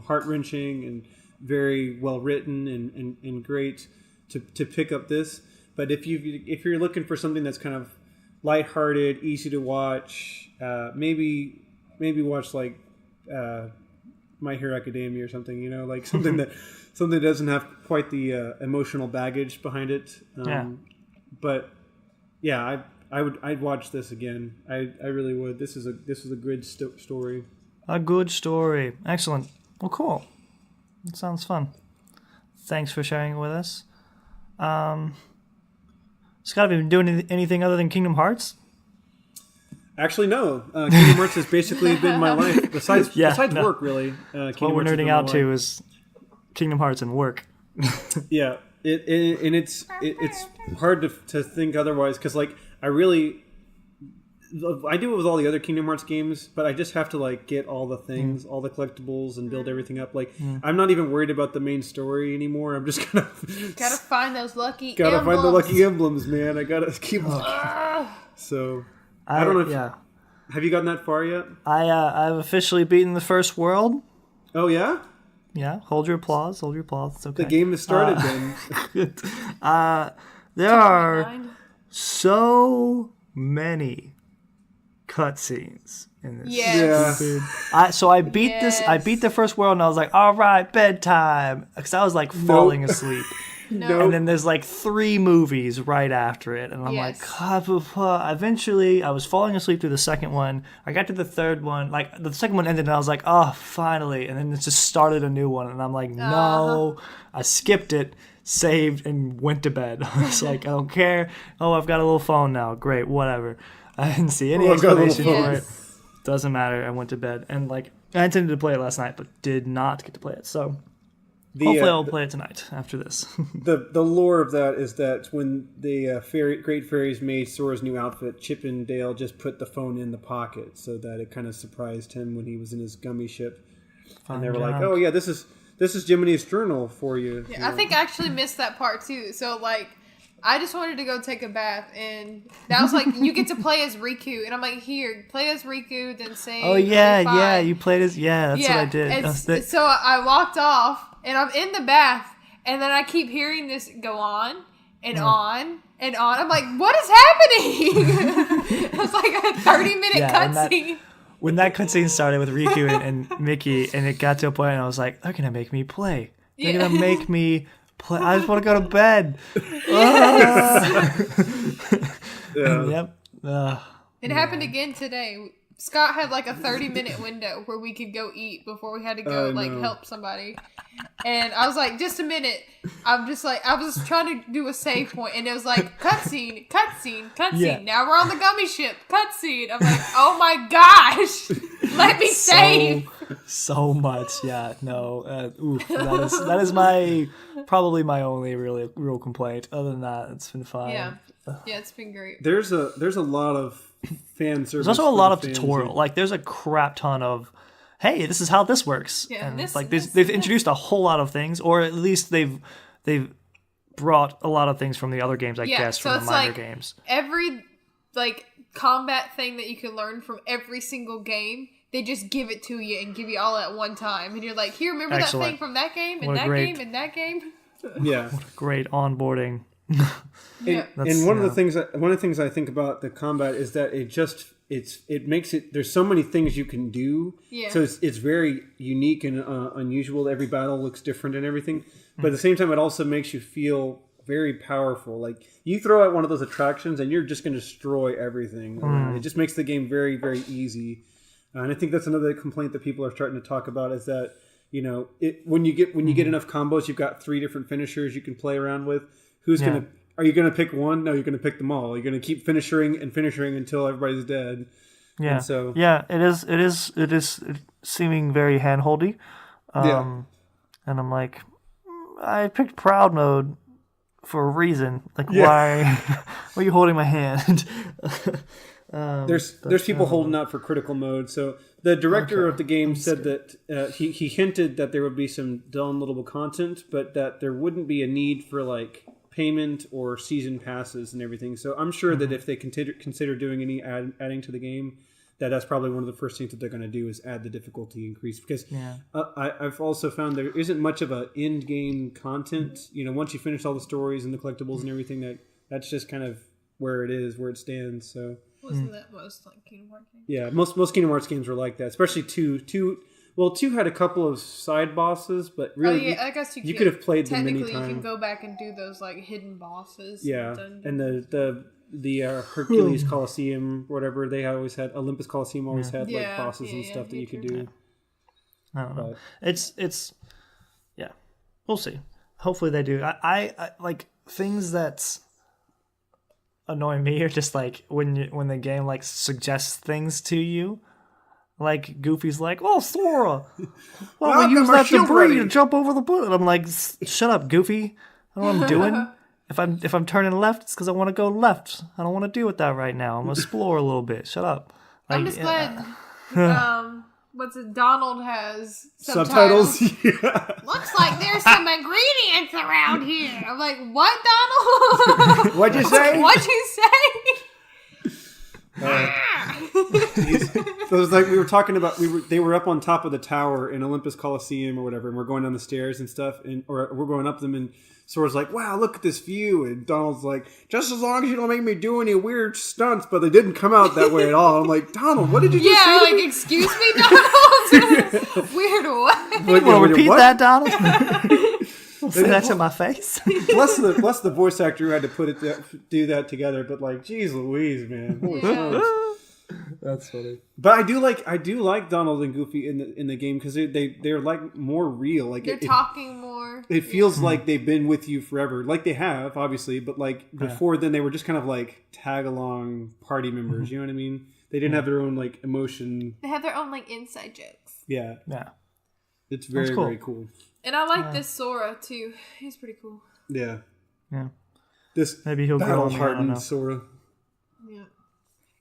heart-wrenching and very well written and great to pick up this. But if you're looking for something that's kind of lighthearted, easy to watch, maybe watch like My Hero Academia or something. Like something that doesn't have quite the emotional baggage behind it. But yeah, I'd watch this again. I really would. This is a good story. A good story. Excellent. Well, cool. That sounds fun. Thanks for sharing it with us. Scott, have you been doing anything other than Kingdom Hearts? Actually, no. Kingdom Hearts has basically been my life. Besides work, really. What we're nerding out to is Kingdom Hearts and work. Yeah, it's hard to think otherwise, because like I do it with all the other Kingdom Hearts games, but I just have to like get all the things, all the collectibles, and build everything up. Like I'm not even worried about the main story anymore. I'm just gotta find those lucky find the lucky emblems, man. I gotta keep looking. So I don't know. Have you gotten that far yet? I've officially beaten the first world. Oh yeah. Yeah. Hold your applause. It's okay. The game has started then. There are so many cutscenes in this. Yes. So I beat this. I beat the first world, and I was like, "All right, bedtime," because I was like falling asleep. And then there's like 3 movies right after it, and I'm like, eventually, I was falling asleep through the second one. I got to the third one, like the second one ended, and I was like, "Oh, finally!" And then it just started a new one, and I'm like, "No!" I skipped it, saved, and went to bed. I was like, "I don't care. Oh, I've got a little phone now. Great, whatever." I didn't see any explanation for it. Doesn't matter. I went to bed, and like I intended to play it last night, but did not get to play it. So hopefully I'll play it tonight after this. The lore of that is that when the Great Fairies made Sora's new outfit, Chip and Dale just put the phone in the pocket so that it kind of surprised him when he was in his gummy ship. And they were like, "Oh yeah, this is Jiminy's journal for you." Yeah, I think I actually missed that part too. So like, I just wanted to go take a bath, and that was like, you get to play as Riku, and I'm like, here, play as Riku, then sing. Oh yeah, you played as that's what I did. And so I walked off, and I'm in the bath, and then I keep hearing this go on and on and on. I'm like, what is happening? It was like a 30-minute cutscene. When that cutscene started with Riku and Mickey, and it got to a point, and I was like, they're gonna make me play. They're gonna make me play. I just want to go to bed. Yep. It happened again today. Scott had like a 30-minute window where we could go eat before we had to go help somebody. And I was like, just a minute. I was trying to do a save point, and it was like, cutscene. Yeah. Now we're on the gummy ship. Cutscene. I'm like, oh my gosh. Let me save. So much. Yeah. No. That is probably my only real complaint. Other than that, it's been fine. Yeah. Yeah, it's been great. There's a lot of fan service. There's also a lot of tutorial. Like, there's a crap ton of, hey, this is how this works. Yeah, and they've introduced a whole lot of things, or at least they've brought a lot of things from the other games, I guess, so from it's the minor like games. Every combat thing that you can learn from every single game, they just give it to you and give you all at one time, and you're like, here, remember that thing from that game and that game and that game. Yeah, great onboarding. And one of the things I think about the combat is that it makes it. There's so many things you can do. Yeah. So it's very unique and unusual. Every battle looks different and everything. But at the same time, it also makes you feel very powerful. Like you throw out one of those attractions and you're just going to destroy everything. It just makes the game very, very easy. And I think that's another complaint that people are starting to talk about is that, you know, when you get enough combos, you've got 3 different finishers you can play around with. Are you going to pick one? No, you're going to pick them all. You're going to keep finishing until everybody's dead. Yeah. And so it is seeming very handholdy. And I'm like, I picked proud mode for a reason. Like, why are you holding my hand? There's people holding out for critical mode. So the director of the game said that he hinted that there would be some downloadable content, but that there wouldn't be a need for like payment or season passes and everything. So I'm sure that if they consider doing any adding to the game, that's probably one of the first things that they're going to do is add the difficulty increase, because I've also found there isn't much of a end game content. You know, once you finish all the stories and the collectibles and everything, that's just kind of where it stands. So wasn't that most like Kingdom Hearts games? Yeah, most Kingdom Hearts games were like that, especially 2. Well, 2 had a couple of side bosses, but really, I guess you could have played them many times. Technically, you can go back and do those like hidden bosses. Yeah, and the Hercules Coliseum, whatever, they always had. Olympus Coliseum always had like bosses and stuff that you could do. I don't know. It's we'll see. Hopefully they do. I like things that annoy me are just like when the game like suggests things to you. Like Goofy's like, oh, Sora, well, we use that debris to jump over the bullet. I'm like, shut up, Goofy. I know what I'm doing. If I'm turning left, it's because I want to go left. I don't want to deal with that right now. I'm gonna explore a little bit. Shut up. Like, I'm just glad. Donald has subtitles. Yeah. Looks like there's some ingredients around here. I'm like, what, Donald? What'd you say? What'd you say? So it was like we were talking about. They were up on top of the tower in Olympus Coliseum or whatever, and we're going down the stairs and stuff, or we're going up them, and Sora's like, "Wow, look at this view," and Donald's like, "Just as long as you don't make me do any weird stunts," but they didn't come out that way at all. I'm like, Donald, what did you just say? Yeah, like, excuse me, Donald. Weird what? You want to repeat that, Donald? Say that to my face. Bless the voice actor who had to do that together. But like, geez Louise, man, holy smokes. That's funny. But I do like Donald and Goofy in the game because they're like more real. Like they're talking more. It feels like they've been with you forever. Like they have, obviously, but like before then they were just kind of like tag along party members. You know what I mean? They didn't have their own like emotion. They have their own like inside jokes. Yeah. It's very very cool. And I like this Sora too. He's pretty cool. Yeah. This maybe he'll grow hardened Sora. Yeah.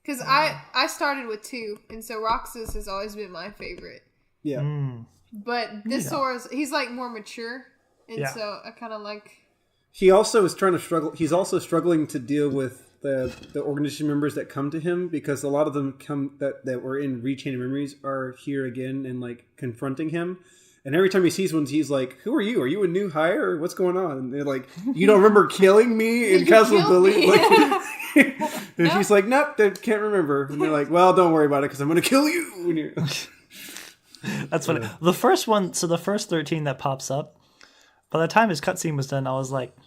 Because I started with 2, and so Roxas has always been my favorite. Yeah. But this Sora's, he's like more mature, and so I kind of like... He also is trying to struggle. He's also struggling to deal with the organization members that come to him, because a lot of them that were in Rechain of Memories are here again and like confronting him. And every time he sees one, he's like, "Who are you? Are you a new hire? Or what's going on?" And they're like, "You don't remember killing me in Castle Billy?" Like, and she's like, "Nope, they can't remember." And they're like, "Well, don't worry about it, because I'm going to kill you." That's funny. The first one, so the first 13 that pops up, by the time his cutscene was done, I was like,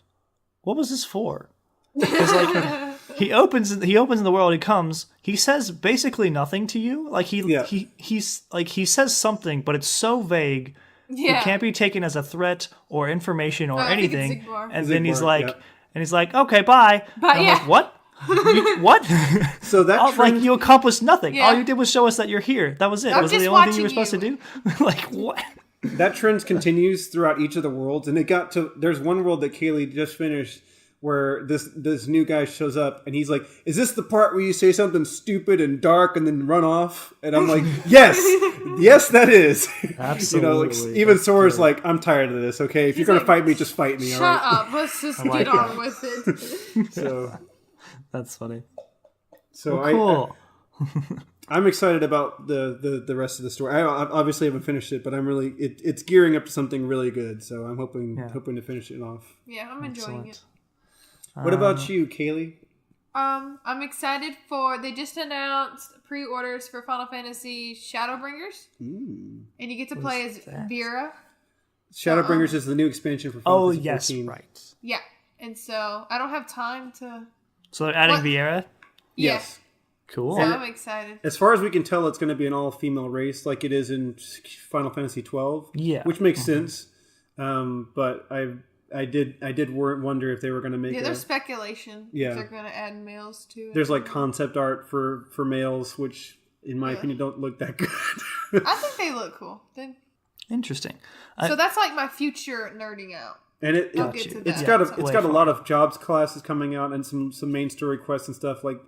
"What was this for?" Because like he opens in the world, he comes, he says basically nothing to you. Like he says something, but it's so vague. Yeah. It can't be taken as a threat or information or anything. And then he's like, "Okay, bye." But I'm like, "What? What?" So that like you accomplished nothing. All you did was show us that you're here. That was it. Was it the only thing you were supposed to do? Like what? That trend continues throughout each of the worlds, and it got to. There's one world that Kaleigh just finished where this new guy shows up and he's like, "Is this the part where you say something stupid and dark and then run off?" And I'm like, "Yes, yes, that is." Absolutely. Even Sora's like, "I'm tired of this. Okay, if you're gonna fight me, just fight me." Shut all right? up. Let's just get on with it. So that's funny. So cool. I'm excited about the rest of the story. I obviously haven't finished it, but I'm really it's gearing up to something really good. So I'm hoping to finish it off. Yeah, I'm enjoying it. What about you, Kaleigh? I'm excited they just announced pre-orders for Final Fantasy Shadowbringers. And you get to play as Vera. Shadowbringers is the new expansion for Final Fantasy 14. Yes, right. Yeah. And so I don't have time to... So they're adding Vieira? Yes. Cool. So I'm excited. As far as we can tell, it's going to be an all-female race like it is in Final Fantasy 12. Yeah. Which makes sense. But I did wonder if they were going to make there's speculation if they're going to add males to it. There's like concept art for males, which in my opinion don't look that good. I think they look cool. Interesting. So that's like my future nerding out. And it's got a lot of jobs classes coming out and some main story quests and stuff. Like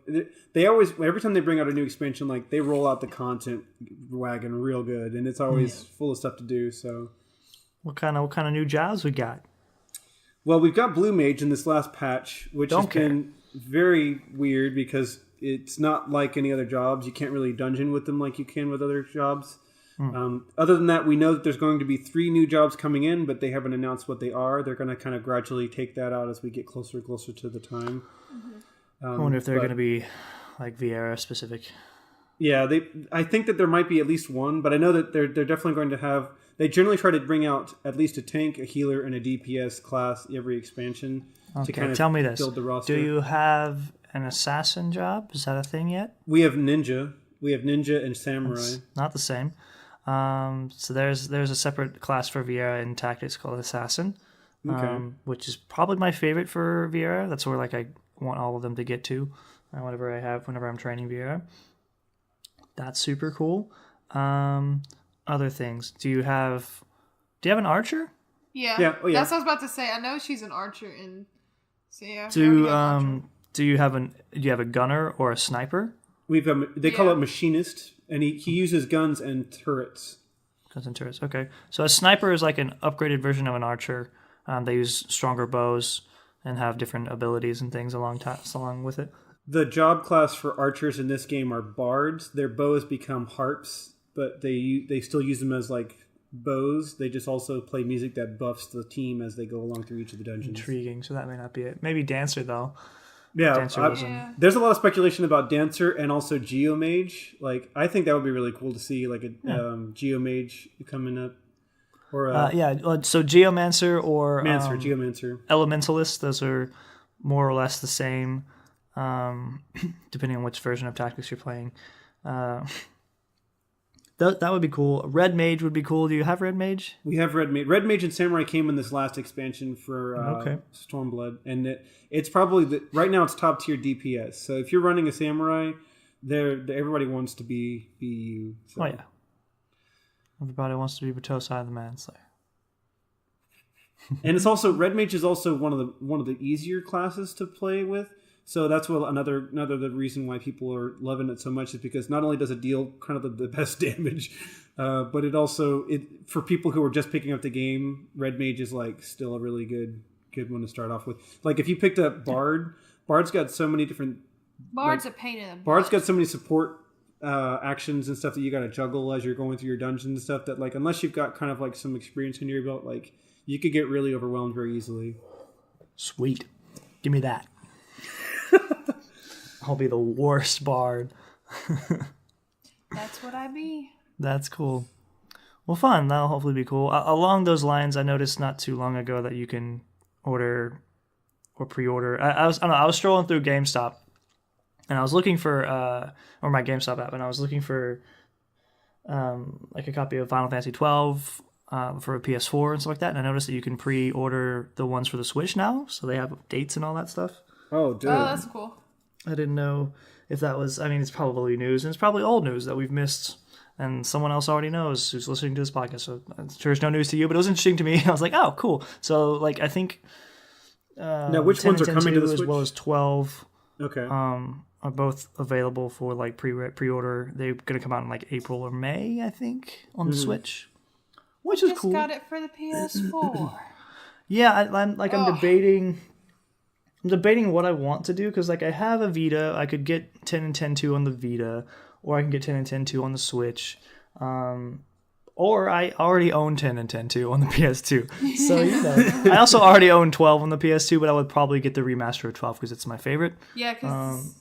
they always, every time they bring out a new expansion, like they roll out the content wagon real good, and it's always full of stuff to do. So what kind of new jobs we got? Well, we've got Blue Mage in this last patch, which has been very weird because it's not like any other jobs. You can't really dungeon with them like you can with other jobs. Other than that, we know that there's going to be 3 new jobs coming in, but they haven't announced what they are. They're going to kind of gradually take that out as we get closer and closer to the time. I wonder if they're going to be like Vieira specific. Yeah, I think that there might be at least one, but I know that they're definitely going to have... They generally try to bring out at least a tank, a healer, and a DPS class every expansion to kind of tell me this. Build the roster. Do you have an assassin job? Is that a thing yet? We have ninja. We have ninja and samurai. It's not the same. So there's a separate class for Vieira in Tactics called Assassin, which is probably my favorite for Vieira. That's where I want all of them to get to whenever I'm training Vieira. That's super cool. Other things. Do you have an archer? Yeah. Oh, yeah. That's what I was about to say. I know she's an archer in... So yeah. Do you have a gunner or a sniper? They call it machinist. And he uses guns and turrets. Guns and turrets, okay. So a sniper is like an upgraded version of an archer. They use stronger bows and have different abilities and things along with it. The job class for archers in this game are bards. Their bows become harps, but they still use them as like bows. They just also play music that buffs the team as they go along through each of the dungeons. Intriguing, so that may not be it. Maybe Dancer, though. Yeah, there's a lot of speculation about Dancer and also Geomage. Like, I think that would be really cool to see, like a Geomage coming up. Or so Geomancer or Geomancer, Elementalist. Those are more or less the same, depending on which version of Tactics you're playing. That would be cool. Red Mage would be cool. Do you have Red Mage? We have Red Mage. Red Mage and Samurai came in this last expansion for Stormblood, and it's probably right now it's top tier DPS. So if you're running a Samurai, everybody wants to be you. So. Oh yeah, everybody wants to be Batosai the Manslayer. And it's also Red Mage is also one of the easier classes to play with. So that's another reason why people are loving it so much is because not only does it deal kind of the best damage, but it also for people who are just picking up the game, Red Mage is like still a really good one to start off with. Like if you picked up Bard's got so many different. Bard's a pain in the butt. Bard's got so many support actions and stuff that you got to juggle as you're going through your dungeons and stuff that like unless you've got kind of like some experience in your belt, like you could get really overwhelmed very easily. Sweet, give me that. I'll be the worst bard. That's what I be. That's cool. Well, fun. That'll hopefully be cool. Along those lines, I noticed not too long ago that you can order or pre-order. I was strolling through GameStop, and I was looking for or my GameStop app, and I was looking for like a copy of Final Fantasy 12 for a PS4 and stuff like that. And I noticed that you can pre-order the ones for the Switch now, so they have dates and all that stuff. Oh, dude. Oh, that's cool. I didn't know if that was... I mean, it's probably news, and it's probably old news that we've missed, and someone else already knows who's listening to this podcast, so I'm sure it's no news to you, but it was interesting to me. I was like, oh, cool. So, like, I think Now, which 10 ones and are 10 coming to the as Switch? well as 12 Okay. are both available for like pre-order. They're gonna come out in like April or May, I think, on the Switch, which is Just cool. got it for the PS4. Yeah, I'm debating. I'm debating what I want to do because like I have a Vita. I could get 10 and 10-2 on the Vita, or I can get 10 and 10-2 on the Switch. Or I already own 10 and 10-2 on the PS2. So, I also already own 12 on the PS2, but I would probably get the remaster of 12 because it's my favorite. Yeah, because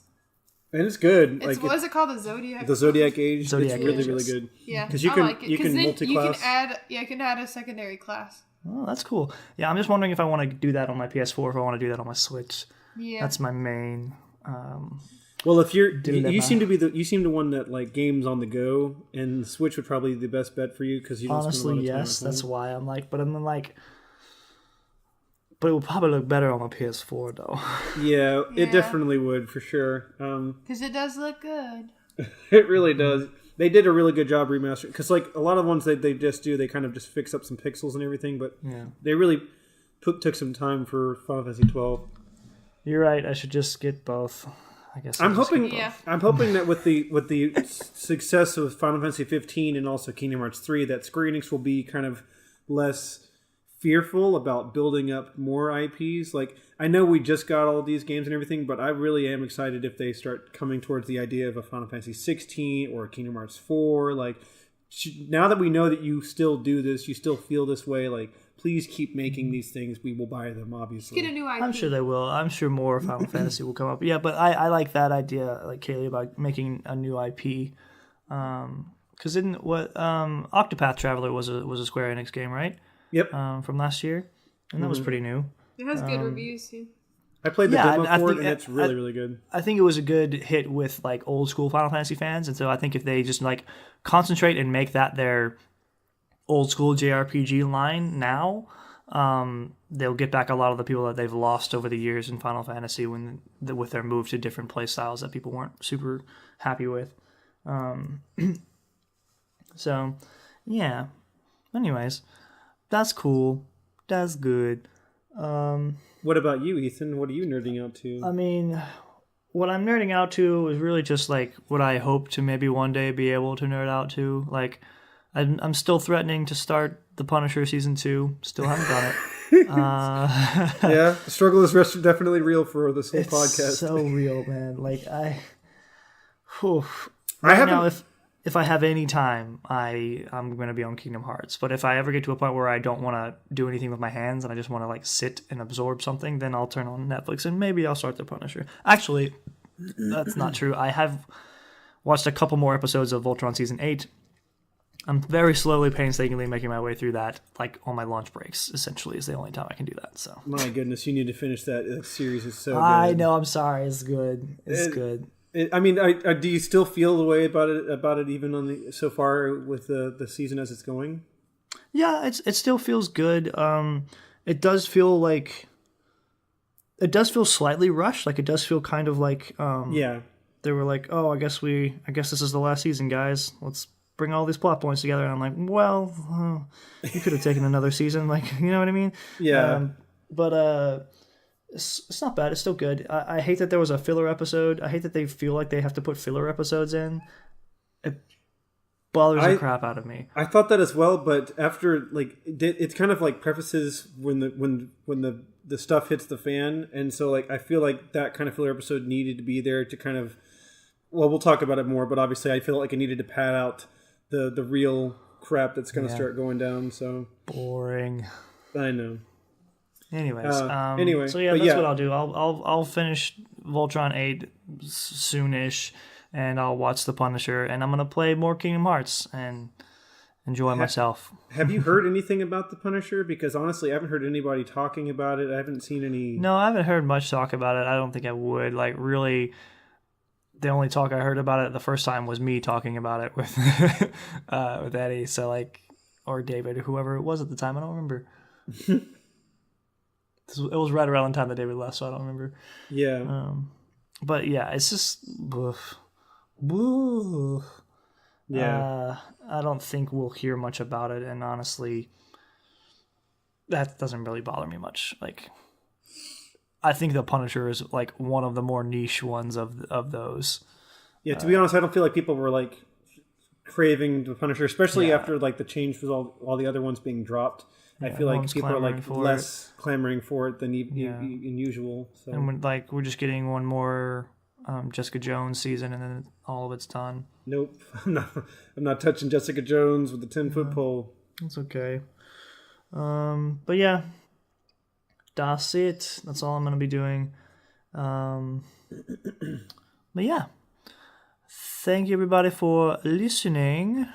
and it's good. it's, what is it called? The Zodiac? The Zodiac Age. Zodiac it's really, Age, really yes. good. Yeah, Because you I can like it. you can then multi-class. you can add a secondary class. Oh, that's cool. Yeah, I'm just wondering if I want to do that on my PS4, if I want to do that on my Switch. Yeah, That's my main. Well, if you dilemma. seem to be the one that like games on the go, and the Switch would probably be the best bet for you because you don't Honestly, spend a lot of time yes. at home. That's why I'm like, but it would probably look better on my PS4 though. Yeah, Yeah. it definitely would for sure. because it does look good. It really does. They did a really good job remastering because like a lot of ones they just do, they kind of just fix up some pixels and everything, but Yeah. they really took some time for Final Fantasy 12. You're right. I should just get both. I guess I'm I'll just hoping get both. Yeah. I'm hoping that with the success of Final Fantasy 15 and also Kingdom Hearts 3, that Square Enix will be kind of less fearful about building up more IPs. Like I know we just got all these games and everything, but I really am excited if they start coming towards the idea of a Final Fantasy 16 or a Kingdom Hearts 4. Like now that we know that you still do this, you still feel this way. Like please keep making these things. We will buy them, obviously. Get a new IP. I'm sure they will. I'm sure more Final Fantasy will come up. Yeah, but I like that idea, like Kaleigh, about making a new IP. Because didn't Octopath Traveler was a Square Enix game, right? Yep. From last year, and that was pretty new. It has good reviews too. I played the yeah, demo I for it, think- and it's really good. I think it was a good hit with like old school Final Fantasy fans, and so I think if they just like concentrate and make that their old school JRPG line now, they'll get back a lot of the people that they've lost over the years in Final Fantasy with their move to different play styles that people weren't super happy with. So, yeah. Anyways, that's cool. That's good. What about you, Ethan? What are you nerding out to? I mean, what I'm nerding out to is really just like what I hope to maybe one day be able to nerd out to. Like, I'm still threatening to start The Punisher season 2. Still haven't done it. Yeah, the struggle is definitely real for this whole It's podcast. so real, man. Like I right haven't. now, if I have any time, I'm going to be on Kingdom Hearts. But if I ever get to a point where I don't want to do anything with my hands and I just want to like sit and absorb something, then I'll turn on Netflix and maybe I'll start The Punisher. Actually, that's not true. I have watched a couple more episodes of Voltron season 8. I'm very slowly, painstakingly making my way through that, like on my lunch breaks. Essentially, is the only time I can do that. So My goodness, you need to finish that. The series is so good. I know. I'm sorry. It's good. It's good. I mean, do you still feel the way about it even on the so far with the season as it's going? Yeah, it still feels good. It does feel slightly rushed. Like it does feel kind of like Yeah. they were like, oh, I guess this is the last season, guys. Let's bring all these plot points together. And I'm like, well, you could have taken another season. Like, you know what I mean? Yeah. But it's not bad. It's still good. I hate that there was a filler episode. I hate that they feel like they have to put filler episodes in. It bothers the crap out of me. I thought that as well, but after like it's kind of like prefaces when the stuff hits the fan, and so like I feel like that kind of filler episode needed to be there to kind of. Well, we'll talk about it more, but obviously I feel like it needed to pad out the real crap that's going to start going down. So Boring. I know. Anyways, anyway, so yeah, but that's yeah. what I'll do. I'll finish Voltron 8 soonish, and I'll watch The Punisher, and I'm gonna play more Kingdom Hearts and enjoy myself. Have you heard anything about the Punisher? Because honestly, I haven't heard anybody talking about it. I haven't seen any. No, I haven't heard much talk about it. I don't think I would. Like really, the only talk I heard about it the first time was me talking about it with with Eddie. So like, or David, or whoever it was at the time. I don't remember. It was right around the time that David left, so I don't remember. Yeah. But yeah, it's just. Woo. Yeah. I don't think we'll hear much about it, and honestly, that doesn't really bother me much. Like, I think the Punisher is like one of the more niche ones of those. Yeah, to be honest, I don't feel like people were like craving the Punisher, especially after like the change with all the other ones being dropped. I feel like people are like less clamoring for it than in usual. So. And we're just getting one more Jessica Jones season, and then all of it's done. Nope, I'm not touching Jessica Jones with the 10-foot pole. It's okay. But yeah, that's it. That's all I'm gonna be doing. But yeah, thank you everybody for listening.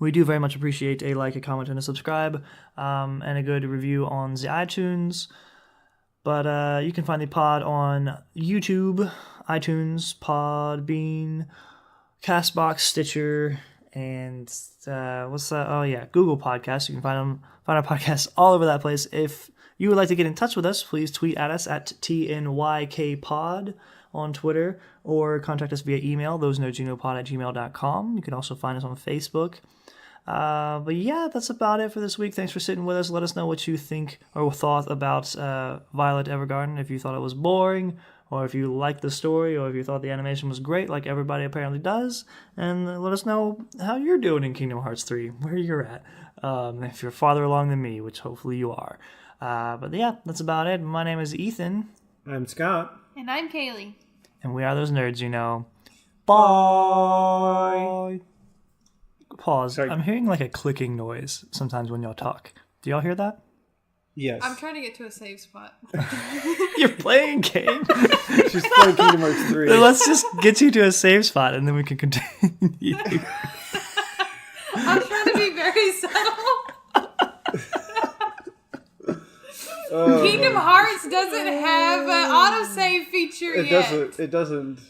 We do very much appreciate a like, a comment, and a subscribe, and a good review on the iTunes. But you can find the pod on YouTube, iTunes, Podbean, Castbox, Stitcher, and what's that? Oh yeah, Google Podcasts. You can find our podcasts all over that place. If you would like to get in touch with us, please tweet at us at TNYKPod on Twitter, or contact us via email, thosenerdsyouknowpod@gmail.com. You can also find us on Facebook. But yeah, that's about it for this week. Thanks for sitting with us. Let us know what you think or thought about Violet Evergarden. If you thought it was boring, or if you liked the story, or if you thought the animation was great, like everybody apparently does. And let us know how you're doing in Kingdom Hearts 3, where you're at. If you're farther along than me, which hopefully you are. But yeah, that's about it. My name is Ethan. I'm Scott. And I'm Kaleigh. And we are those nerds, you know. Bye! Pause. Sorry. I'm hearing like a clicking noise sometimes when y'all talk. Do y'all hear that? Yes. I'm trying to get to a safe spot. You're playing game. She's playing Kingdom Hearts 3. Let's just get you to a safe spot and then we can continue. I'm trying to be very subtle. Kingdom Hearts doesn't have an autosave feature yet. It doesn't.